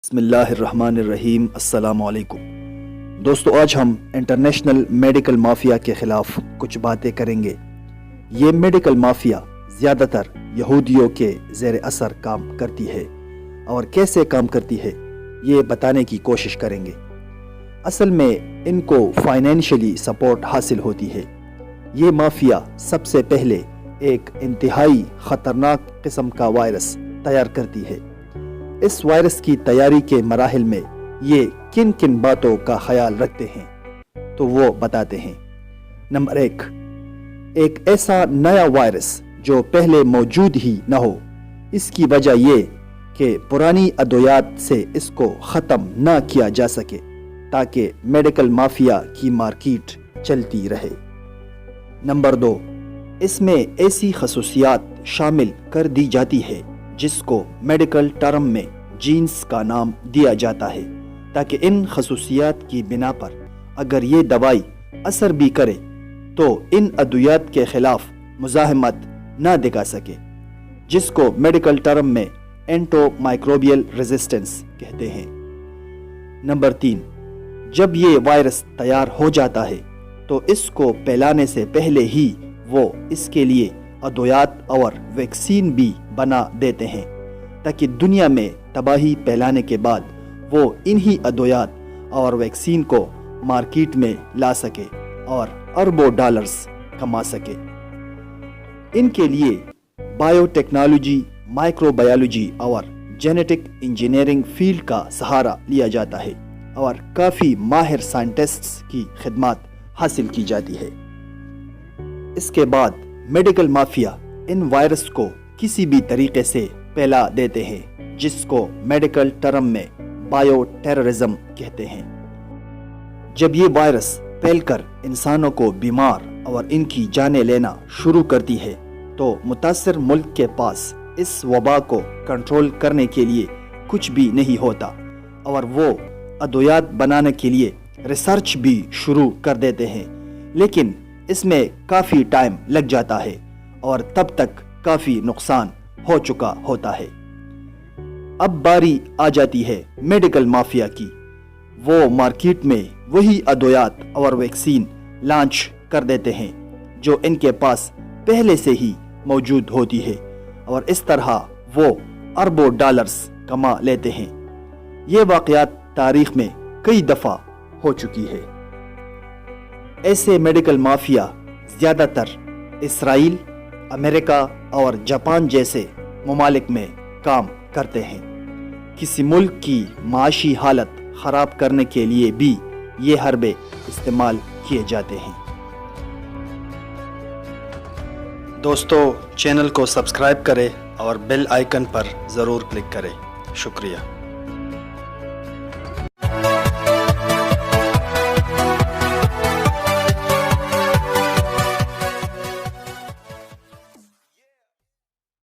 بسم اللہ الرحمن الرحیم۔ السلام علیکم دوستو، آج ہم انٹرنیشنل میڈیکل مافیا کے خلاف کچھ باتیں کریں گے۔ یہ میڈیکل مافیا زیادہ تر یہودیوں کے زیر اثر کام کرتی ہے، اور کیسے کام کرتی ہے یہ بتانے کی کوشش کریں گے۔ اصل میں ان کو فائنینشلی سپورٹ حاصل ہوتی ہے۔ یہ مافیا سب سے پہلے ایک انتہائی خطرناک قسم کا وائرس تیار کرتی ہے۔ اس وائرس کی تیاری کے مراحل میں یہ کن کن باتوں کا خیال رکھتے ہیں تو وہ بتاتے ہیں۔ نمبر 1، ایک ایسا نیا وائرس جو پہلے موجود ہی نہ ہو۔ اس کی وجہ یہ کہ پرانی ادویات سے اس کو ختم نہ کیا جا سکے تاکہ میڈیکل مافیا کی مارکیٹ چلتی رہے۔ نمبر 2، اس میں ایسی خصوصیات شامل کر دی جاتی ہے جس کو میڈیکل ٹرم میں جینز کا نام دیا جاتا ہے، تاکہ ان خصوصیات کی بنا پر اگر یہ دوائی اثر بھی کرے تو ان ادویات کے خلاف مزاحمت نہ دکھا سکے، جس کو میڈیکل ٹرم میں اینٹو مائکروبیل ریزسٹنس کہتے ہیں۔ نمبر 3، جب یہ وائرس تیار ہو جاتا ہے تو اس کو پھیلانے سے پہلے ہی وہ اس کے لیے ادویات اور ویکسین بھی بنا دیتے ہیں، تاکہ دنیا میں تباہی پھیلانے کے بعد وہ انہی ادویات اور ویکسین کو مارکیٹ میں لا سکے اور اربوں ڈالرز کما سکے۔ ان کے لیے بایو ٹیکنالوجی، مائکرو بایولوجی اور جینیٹک انجینئرنگ فیلڈ کا سہارا لیا جاتا ہے، اور کافی ماہر سائنٹسٹس کی خدمات حاصل کی جاتی ہے۔ اس کے بعد میڈیکل مافیا ان وائرس کو کسی بھی طریقے سے پھیلا دیتے ہیں، جس کو میڈیکل ٹرم میں بایو ٹیررزم کہتے ہیں۔ جب یہ وائرس پھیل کر انسانوں کو بیمار اور ان کی جانیں لینا شروع کرتی ہے تو متاثر ملک کے پاس اس وبا کو کنٹرول کرنے کے لیے کچھ بھی نہیں ہوتا، اور وہ ادویات بنانے کے لیے ریسرچ بھی شروع کر دیتے ہیں، لیکن اس میں کافی ٹائم لگ جاتا ہے اور تب تک کافی نقصان ہو چکا ہوتا ہے۔ اب باری آ جاتی ہے میڈیکل مافیا کی۔ وہ مارکیٹ میں وہی ادویات اور ویکسین لانچ کر دیتے ہیں جو ان کے پاس پہلے سے ہی موجود ہوتی ہے، اور اس طرح وہ اربوں ڈالرز کما لیتے ہیں۔ یہ واقعات تاریخ میں کئی دفعہ ہو چکی ہے۔ ایسے میڈیکل مافیا زیادہ تر اسرائیل، امریکہ اور جاپان جیسے ممالک میں کام کرتے ہیں۔ کسی ملک کی معاشی حالت خراب کرنے کے لیے بھی یہ حربے استعمال کیے جاتے ہیں۔ دوستو، چینل کو سبسکرائب کریں اور بیل آئیکن پر ضرور کلک کریں۔ شکریہ۔